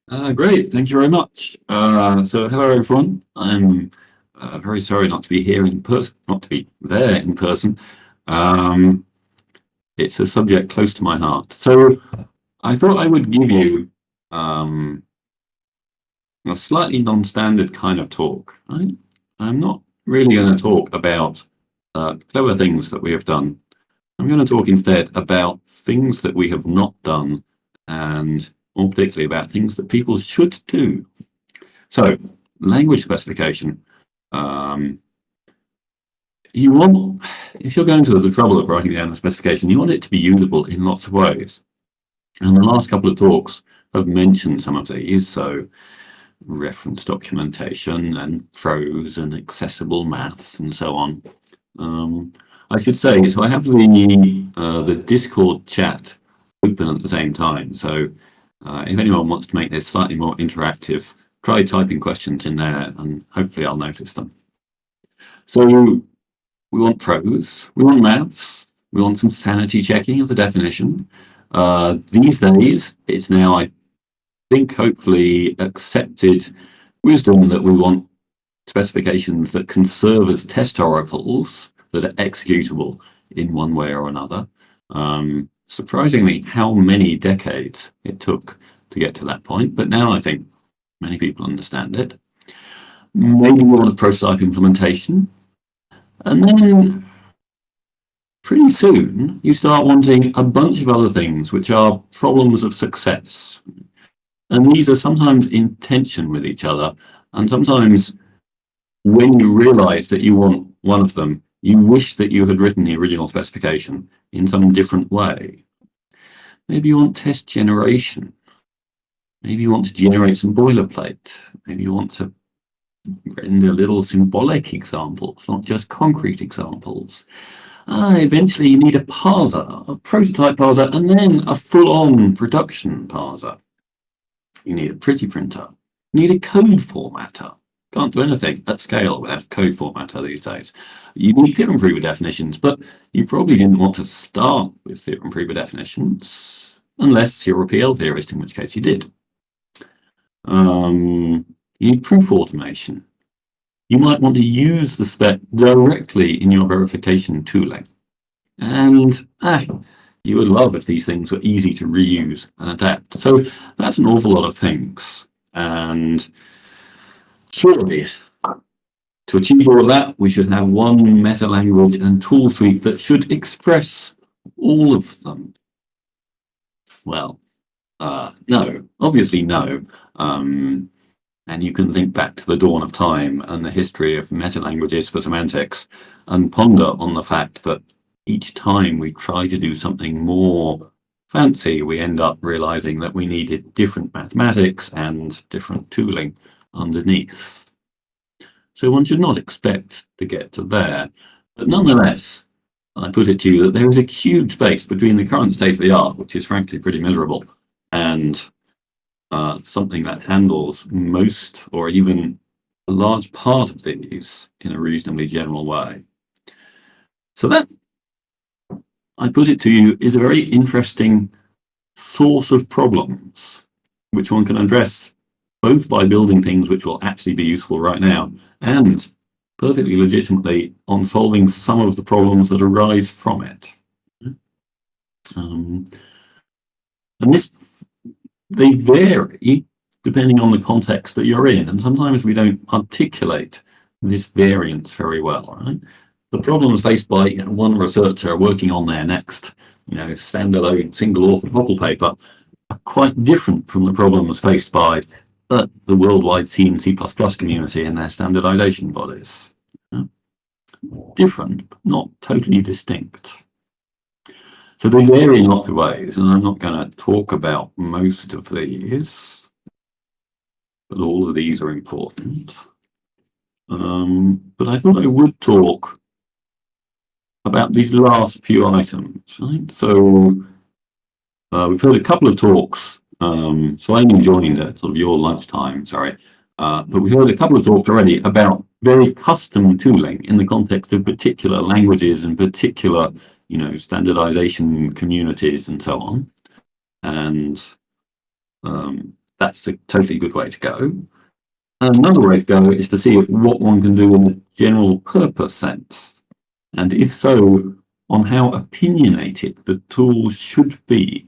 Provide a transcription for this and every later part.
Great, thank you very much. So hello everyone. I'm very sorry not to be here in person, not to be there in person. Um, it's a subject close to my heart. So I thought I would give you um, a slightly non-standard kind of talk. I'm not really going to talk about clever things that we have done. I'm going to talk instead about things that we have not done, and more particularly about things that people should do. So, language specification. Um, you want, if you're going to the trouble of writing down a specification, you want it to be usable in lots of ways. And the last couple of talks have mentioned some of these. So, reference documentation and prose and accessible maths and so on. I should say, so I have the Discord chat open at the same time. So if anyone wants to make this slightly more interactive, try typing questions in there and hopefully I'll notice them. So we want prose, we want maths, we want some sanity checking of the definition. These days, it's now, I think, hopefully accepted wisdom that we want specifications that can serve as test oracles that are executable in one way or another. Surprisingly, how many decades it took to get to that point, but now I think many people understand it. Maybe we want a prototype implementation, and then pretty soon you start wanting a bunch of other things which are problems of success. And these are sometimes in tension with each other, and sometimes when you realize that you want one of them, you wish that you had written the original specification in some different way. Maybe you want test generation. Maybe you want to generate some boilerplate. Maybe you want to render little symbolic examples, not just concrete examples. Eventually you need a parser, a prototype parser, and then a full-on production parser. You need a pretty printer. You need a code formatter. Can't do anything at scale without code formatter these days. You need theorem prover definitions, but you probably didn't want to start with theorem prover definitions, unless you're a PL theorist, in which case you did. You need proof automation. You might want to use the spec directly in your verification tooling. And you would love if these things were easy to reuse and adapt. So that's an awful lot of things. And surely, to achieve all of that, we should have one meta language and tool suite that should express all of them. Well, no, obviously no. And you can think back to the dawn of time and the history of meta languages for semantics and ponder on the fact that each time we try to do something more fancy, we end up realizing that we needed different mathematics and different tooling underneath. So one should not expect to get to there. But nonetheless, I put it to you that there is a huge space between the current state of the art, which is frankly pretty miserable, and something that handles most or even a large part of these in a reasonably general way. So that, I put it to you, is a very interesting source of problems, which one can address both by building things which will actually be useful right now and perfectly legitimately on solving some of the problems that arise from it. And they vary depending on the context that you're in, and sometimes we don't articulate this variance very well, right? The problems faced by one researcher working on their next, standalone single author bubble paper are quite different from the problems faced by the worldwide C and C++ community and their standardization bodies. Different, but not totally distinct. So they vary in lots of ways, and I'm not going to talk about most of these, but all of these are important. But I thought I would talk about these last few items, right? So we've heard a couple of talks, so I only joined at sort of your lunchtime, sorry, but we've heard a couple of talks already about very custom tooling in the context of particular languages and particular standardization communities and so on. And that's a totally good way to go. And another way to go is to see what one can do in a general purpose sense, and if so, on how opinionated the tool should be.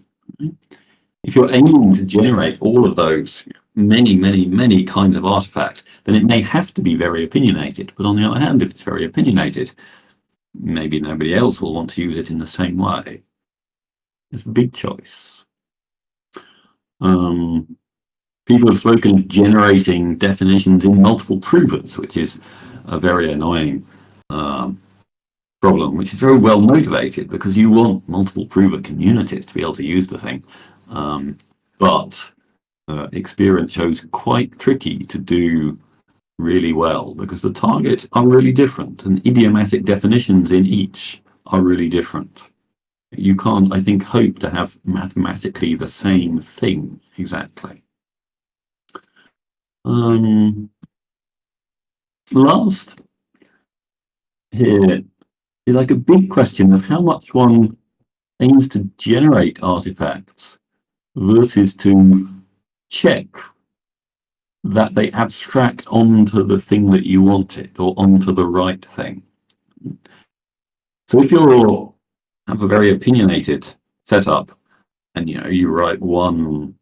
If you're aiming to generate all of those many kinds of artifact, then it may have to be very opinionated. But on the other hand, if it's very opinionated, maybe nobody else will want to use it in the same way. It's a big choice. People have spoken of generating definitions in multiple provers, which is a very annoying problem, which is very well motivated because you want multiple prover communities to be able to use the thing. But experience shows quite tricky to do really well because the targets are really different and idiomatic definitions in each are really different. You can't, I think, hope to have mathematically the same thing exactly. Last here is like a big question of how much one aims to generate artifacts versus to check that they abstract onto the thing that you wanted or onto the right thing. So if you have a very opinionated setup and you write one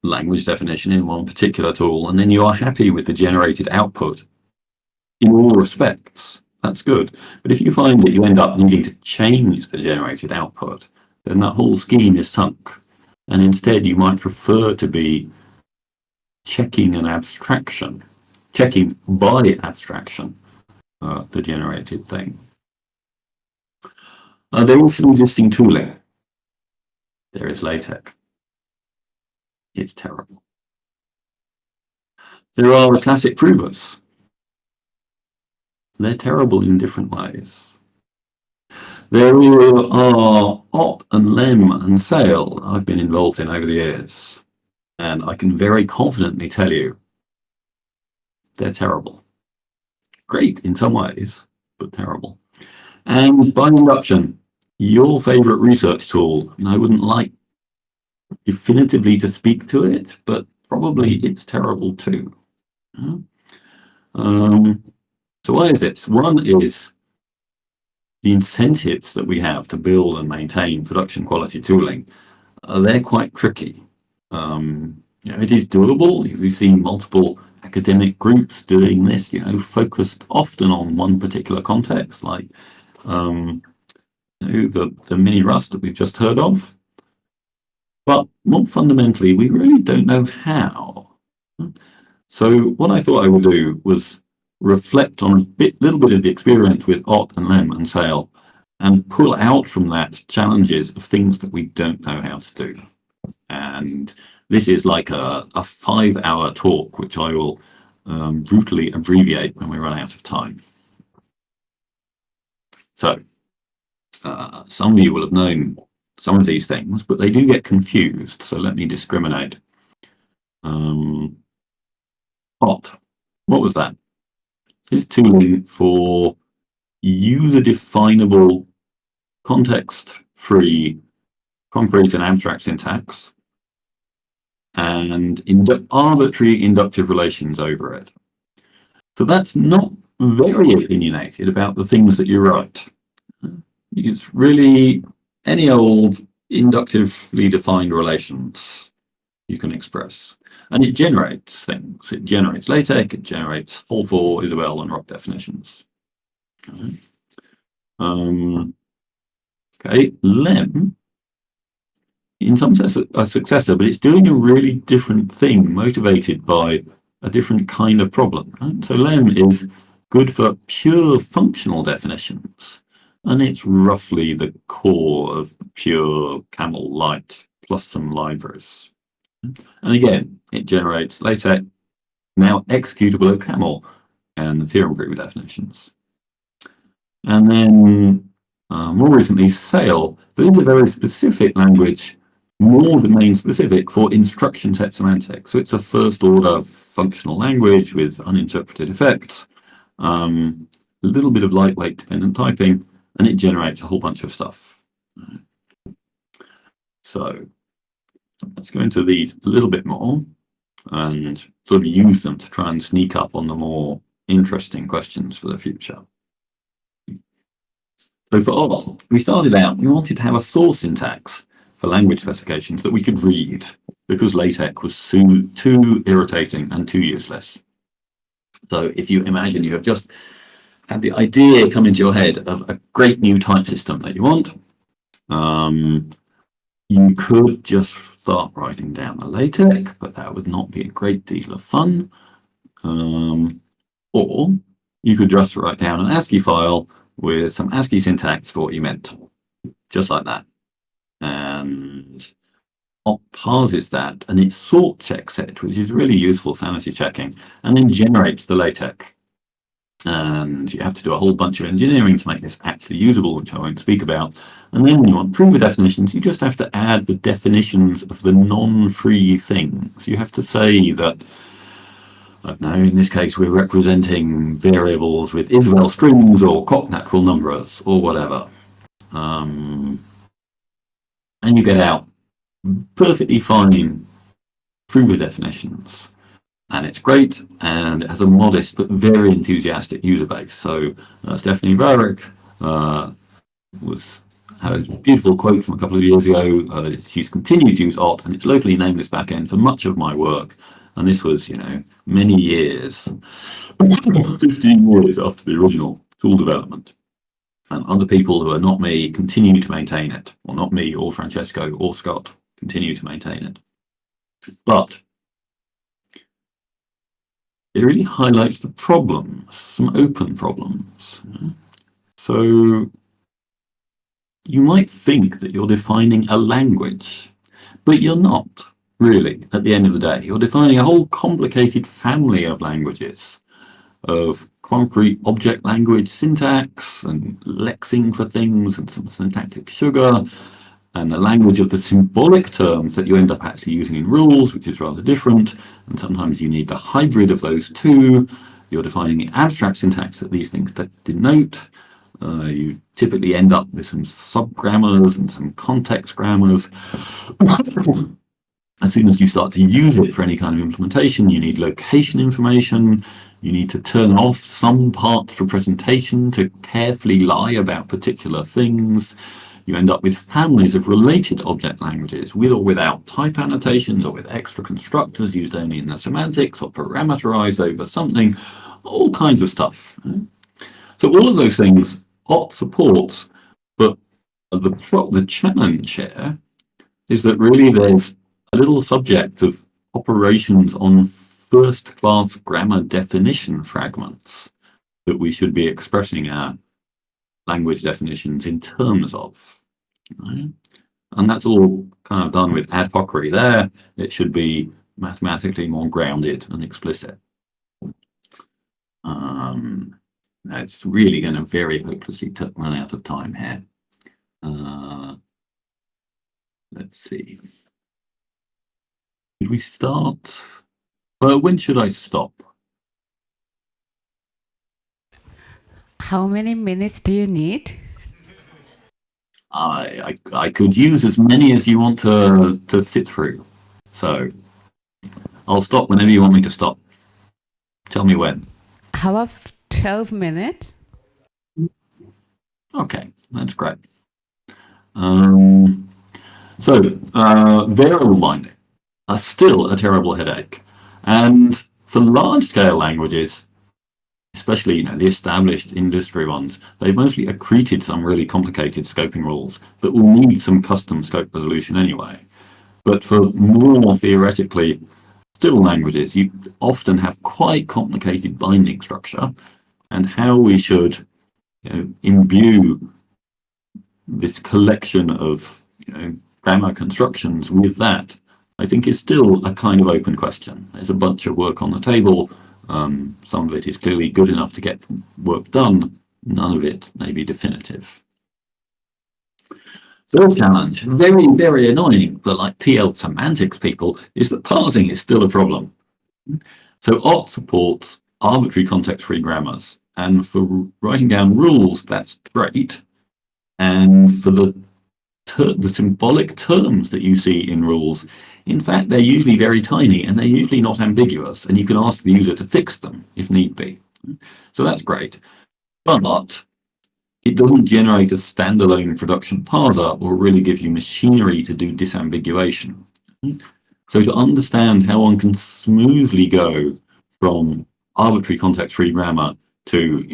language definition in one particular tool and then you are happy with the generated output in all respects, that's good. But if you find that you end up needing to change the generated output, then that whole scheme is sunk. And instead you might prefer to be checking an abstraction, checking by abstraction the generated thing. There is some existing tooling. There is LaTeX. It's terrible. There are the classic provers. They're terrible in different ways. There are OT and LEM and Sewell I've been involved in over the years, and I can very confidently tell you they're terrible. Great in some ways, but terrible. And by induction, your favorite research tool, and I wouldn't like definitively to speak to it, but probably it's terrible too. So why is this? One is the incentives that we have to build and maintain production quality tooling. They're quite tricky. It is doable. We've seen multiple academic groups doing this, focused often on one particular context, like the mini Rust that we've just heard of. But more fundamentally, we really don't know how. So what I thought I would do was reflect on a little bit of the experience with OT and LEM and Sewell and pull out from that challenges of things that we don't know how to do. And this is like a 5-hour talk, which I will brutally abbreviate when we run out of time. So some of you will have known some of these things, but they do get confused. So let me discriminate. OT, what was that? It's tooling for user-definable, context-free, concrete and abstract syntax, and arbitrary inductive relations over it. So that's not very opinionated about the things that you write. It's really any old inductively defined relations you can express. And it generates things. It generates LaTeX, it generates Hall 4, Isabelle, and rock definitions. Okay, LEM, in some sense, a successor, but it's doing a really different thing, motivated by a different kind of problem. Right? So LEM is good for pure functional definitions, and it's roughly the core of pure Camel Light plus some libraries. And again, it generates LaTeX, now executable OCaml, and the theorem group definitions. And then more recently, Sewell. This is a very specific language, more domain specific for instruction set semantics. So it's a first order functional language with uninterpreted effects, a little bit of lightweight dependent typing, and it generates a whole bunch of stuff. So Let's go into these a little bit more and sort of use them to try and sneak up on the more interesting questions for the future. So for OT, we started out, we wanted to have a source syntax for language specifications that we could read, because LaTeX was too irritating and too useless. So if you imagine you have just had the idea come into your head of a great new type system that you want, you could just start writing down the LaTeX, but that would not be a great deal of fun. Or you could just write down an ASCII file with some ASCII syntax for what you meant, just like that. And it parses that, and it sort checks it, which is really useful sanity checking, and then generates the LaTeX. And you have to do a whole bunch of engineering to make this actually usable, which I won't speak about. And then when you want prover definitions, you just have to add the definitions of the non-free things. You have to say that, I don't know, in this case, we're representing variables with Isabelle strings or Coq natural numbers or whatever. And you get out perfectly fine prover definitions. And it's great, and it has a modest but very enthusiastic user base. So Stephanie Varick had a beautiful quote from a couple of years ago. She's continued to use OT and its locally nameless backend for much of my work. And this was, many years, 15 years after the original tool development. And other people who are not me continue to maintain it. Well, not me or Francesco or Scott continue to maintain it. But it really highlights the problems, some open problems. So you might think that you're defining a language, but you're not really at the end of the day. You're defining a whole complicated family of languages, of concrete object language syntax and lexing for things and some syntactic sugar, and the language of the symbolic terms that you end up actually using in rules, which is rather different. And sometimes you need the hybrid of those two. You're defining the abstract syntax that these things denote. You typically end up with some subgrammars and some context grammars. As soon as you start to use it for any kind of implementation, you need location information. You need to turn off some parts for presentation to carefully lie about particular things. You end up with families of related object languages with or without type annotations or with extra constructors used only in their semantics or parameterized over something, all kinds of stuff. So all of those things OT supports, but the challenge here is that really there's a little subject of operations on first-class grammar definition fragments that we should be expressing our language definitions in terms of. Right? And that's all kind of done with ad hocery there. It should be mathematically more grounded and explicit. It's really going to very hopelessly run out of time here. Let's see. Did we start? When should I stop? How many minutes do you need? I could use as many as you want to sit through. So I'll stop whenever you want me to stop. Tell me when. How about 12 minutes? Okay, that's great. Variable binding are still a terrible headache. And for large-scale languages, especially the established industry ones, they've mostly accreted some really complicated scoping rules that will need some custom scope resolution anyway. But for more theoretically still languages, you often have quite complicated binding structure, and how we should imbue this collection of grammar constructions with that, I think, is still a kind of open question. There's a bunch of work on the table. Some of it is clearly good enough to get work done. None of it may be definitive. Third challenge, very, very annoying, but like PL semantics people, is that parsing is still a problem. So OT supports arbitrary context-free grammars, and for writing down rules, that's great. And for the the symbolic terms that you see in rules, in fact, they're usually very tiny and they're usually not ambiguous, and you can ask the user to fix them if need be. So that's great. But it doesn't generate a standalone production parser or really give you machinery to do disambiguation. So to understand how one can smoothly go from arbitrary context-free grammar to,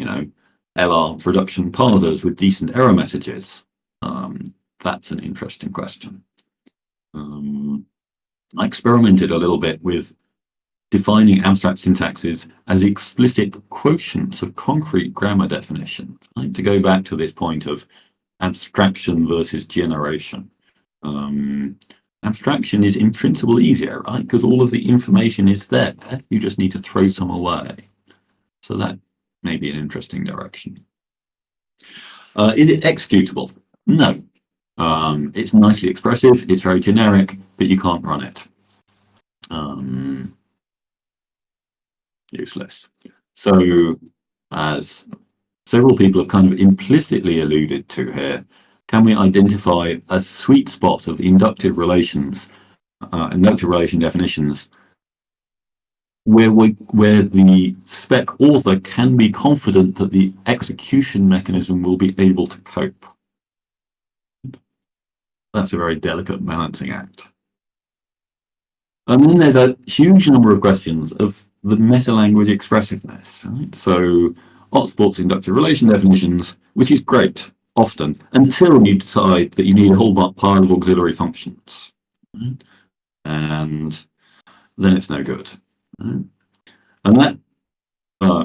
LR production parsers with decent error messages, that's an interesting question. I experimented a little bit with defining abstract syntaxes as explicit quotients of concrete grammar definition. I like to go back to this point of abstraction versus generation. Abstraction is in principle easier, right? Because all of the information is there. You just need to throw some away. So that may be an interesting direction. Is it executable? No. It's nicely expressive, it's very generic, but you can't run it. Useless. So, as several people have kind of implicitly alluded to here, can we identify a sweet spot of inductive relation definitions where the spec author can be confident that the execution mechanism will be able to cope? That's a very delicate balancing act. And then there's a huge number of questions of the meta-language expressiveness, right? So Otsport's inductive relation definitions, which is great, often, until you decide that you need a whole pile of auxiliary functions. Right? And then it's no good. Right? And that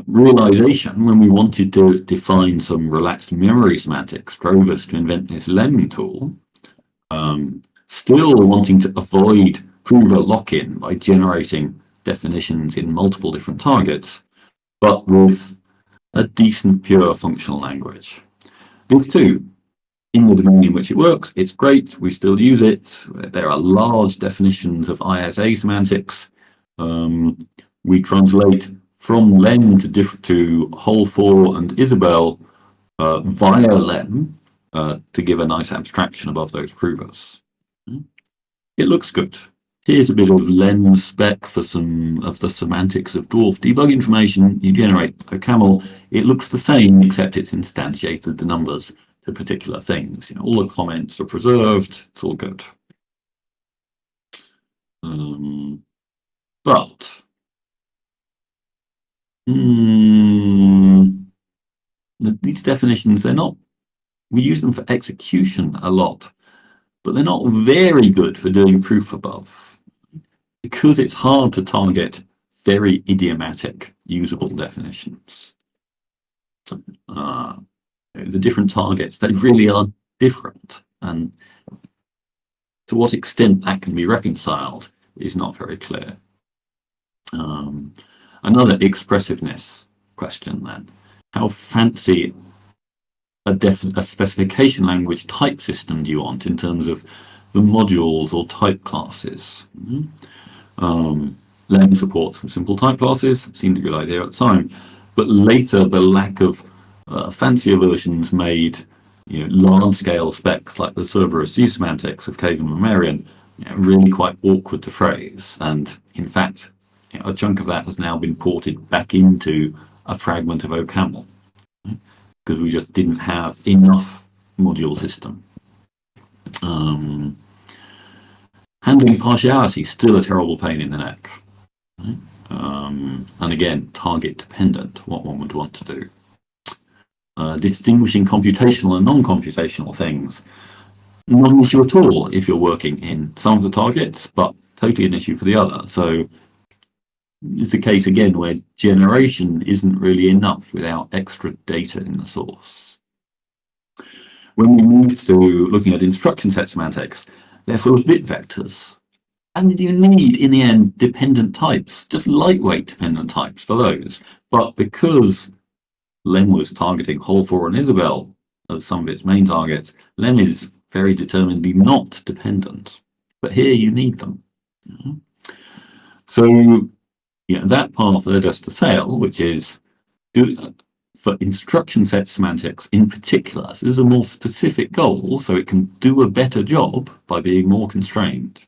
realization, when we wanted to define some relaxed memory semantics, drove us to invent this lem tool, still wanting to avoid prover lock-in by generating definitions in multiple different targets, but with a decent pure functional language. This too, in the domain in which it works, it's great, we still use it. There are large definitions of ISA semantics. We translate from lem to whole for and Isabelle via lem to give a nice abstraction above those provers. It looks good. Here's a bit of lem spec for some of the semantics of dwarf debug information. You generate a camel. It looks the same, except it's instantiated the numbers to particular things. All the comments are preserved. It's all good. But these definitions, we use them for execution a lot, but they're not very good for doing proof above, because it's hard to target very idiomatic usable definitions. The different targets, they really are different, and to what extent that can be reconciled is not very clear. Another expressiveness question then. How fancy a specification language type system do you want in terms of the modules or type classes? Lem supports simple type classes, seemed a good idea at the time, but later the lack of fancier versions made large-scale specs like the Cerberus C semantics of Cave and Mammarian really quite awkward to phrase, and in fact a chunk of that has now been ported back into a fragment of OCaml, because we just didn't have enough module system. Handling partiality, still a terrible pain in the neck. Right? And again, target dependent, what one would want to do. Distinguishing computational and non-computational things, not an issue at all if you're working in some of the targets, but totally an issue for the other. So it's a case again where generation isn't really enough without extra data in the source. When we move to looking at instruction set semantics, they're full of bit vectors. And you need, in the end, dependent types, just lightweight dependent types for those. But because Lem was targeting whole for and Isabelle as some of its main targets, Lem is very determinedly not dependent. But here you need them. So that path led us to Sewell, which is for instruction set semantics in particular, so this is a more specific goal, so it can do a better job by being more constrained.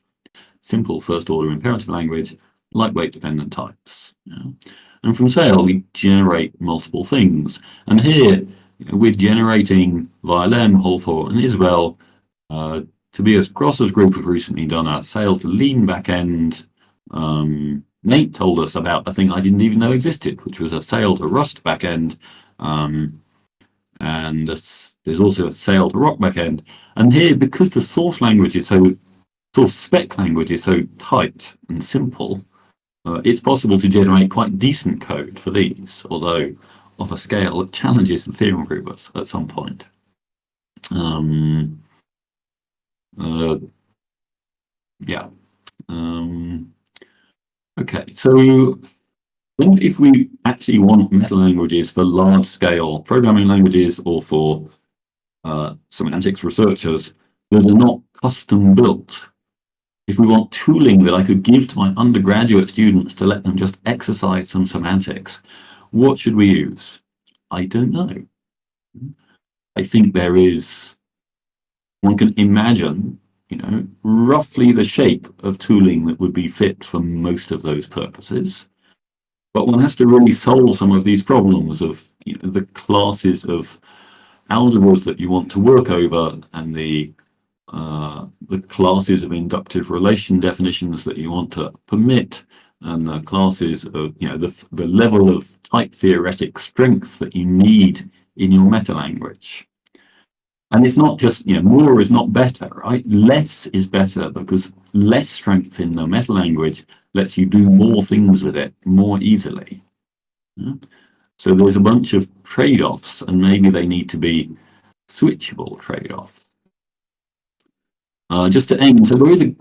Simple first order imperative language, lightweight dependent types. And from Sewell, we generate multiple things. And here, we're generating via Lem, Holfor, and Isabel. Tobias Grosser's group have recently done a sail to lean backend. Nate told us about a thing I didn't even know existed, which was a sail to Rust backend. And there's also a sail to Rock backend. And here, because the source spec language is so tight and simple, it's possible to generate quite decent code for these, although of a scale that challenges the theorem provers at some point. Okay, so then if we actually want meta languages for large-scale programming languages or for semantics researchers that are not custom built, if we want tooling that I could give to my undergraduate students to let them just exercise some semantics, what should we use? I don't know. I think one can imagine, roughly the shape of tooling that would be fit for most of those purposes. But one has to really solve some of these problems of the classes of algebras that you want to work over and the classes of inductive relation definitions that you want to permit, and the classes of the level of type theoretic strength that you need in your meta language. And it's not just more is not better, right? Less is better, because less strength in the meta language lets you do more things with it more easily. So there's a bunch of trade-offs, and maybe they need to be switchable trade-offs. Just to end, so there is a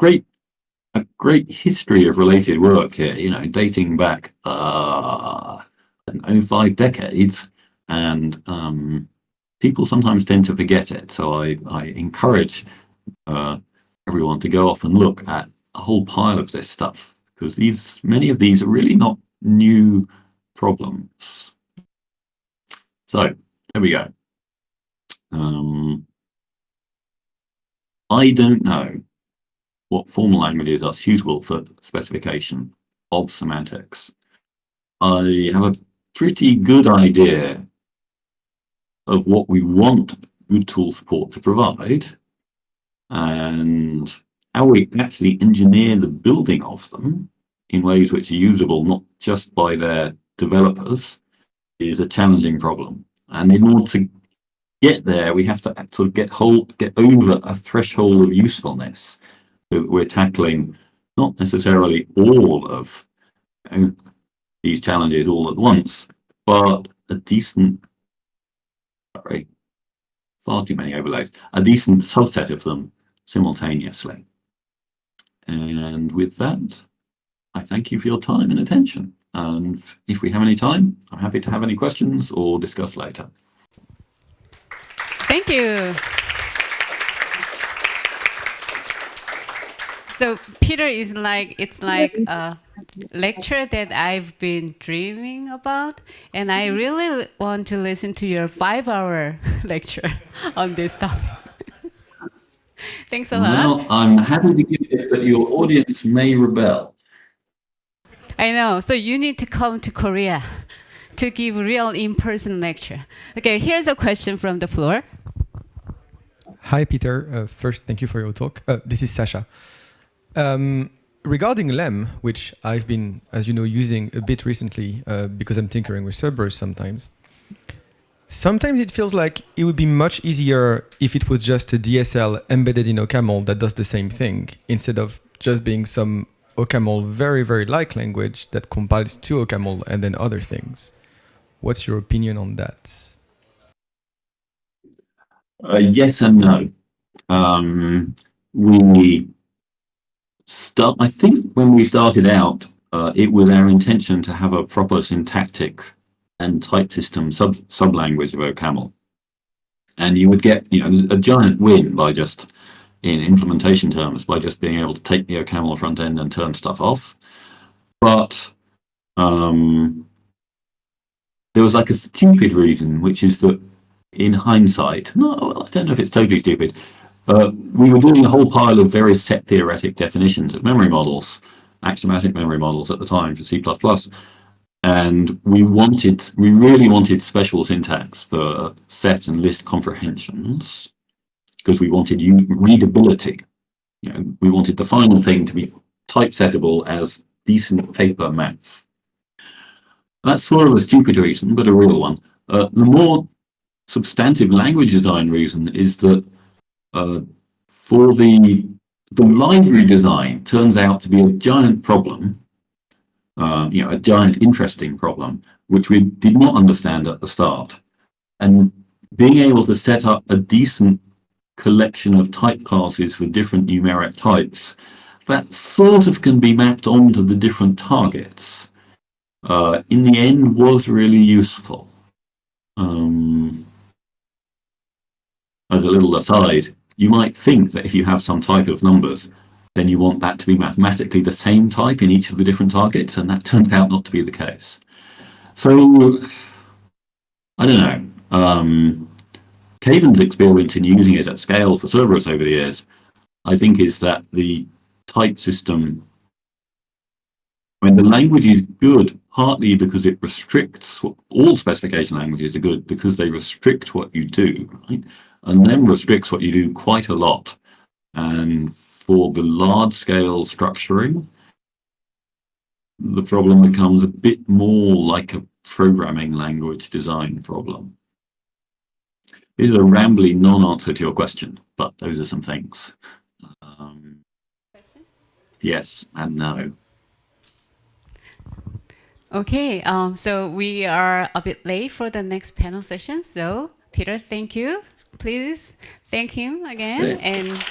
great history of related work here, dating back 5 decades, and people sometimes tend to forget it. So I encourage everyone to go off and look at a whole pile of this stuff, because many of these are really not new problems. So there we go. I don't know what formal languages are suitable for specification of semantics. I have a pretty good idea of what we want good tool support to provide, and how we actually engineer the building of them in ways which are usable not just by their developers is a challenging problem. And in order to get there, we have to sort of get over a threshold of usefulness. So we're tackling not necessarily all of these challenges all at once, but a decent, far too many overlays, a decent subset of them simultaneously. And with that, I thank you for your time and attention. And if we have any time, I'm happy to have any questions or discuss later. Thank you. So Peter, it's like a lecture that I've been dreaming about, and I really want to listen to your 5-hour lecture on this topic. Thanks a lot. Well, I'm happy to give it, but your audience may rebel. I know. So you need to come to Korea to give real in-person lecture. Okay, here's a question from the floor. Hi, Peter. First, thank you for your talk. This is Sasha. Regarding Lem, which I've been, as you know, using a bit recently because I'm tinkering with Cerberus sometimes. Sometimes it feels like it would be much easier if it was just a DSL embedded in OCaml that does the same thing, instead of just being some OCaml very, very like language that compiles to OCaml and then other things. What's your opinion on that? Yes and no. I think when we started out, it was our intention to have a proper syntactic and type system sub-language of OCaml. And you would get a giant win by just, in implementation terms, by just being able to take the OCaml front end and turn stuff off. But there was like a stupid reason, which is that in hindsight, no, I don't know if it's totally stupid. We were doing a whole pile of various set theoretic definitions of memory models, axiomatic memory models at the time for C++. And we really wanted special syntax for set and list comprehensions because we wanted readability. We wanted the final thing to be typesettable as decent paper math. That's sort of a stupid reason, but a real one. The more substantive language design reason is that for the library design turns out to be a giant problem, a giant interesting problem, which we did not understand at the start. And being able to set up a decent collection of type classes for different numeric types, that sort of can be mapped onto the different targets, in the end was really useful. As a little aside, you might think that if you have some type of numbers, then you want that to be mathematically the same type in each of the different targets, and that turned out not to be the case. So, I don't know. Caven's experience in using it at scale for Cerberus over the years, I think, is that the type system, when the language is good, partly because it restricts, all specification languages are good because they restrict what you do, right? And then restricts what you do quite a lot. And for the large-scale structuring, the problem becomes a bit more like a programming language design problem. This is a rambly non-answer to your question, but those are some things. Yes and no. Okay, so we are a bit late for the next panel session. So Peter, thank you. Please thank him again. Yeah. And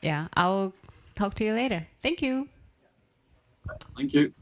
yeah, I'll talk to you later. Thank you. Thank you.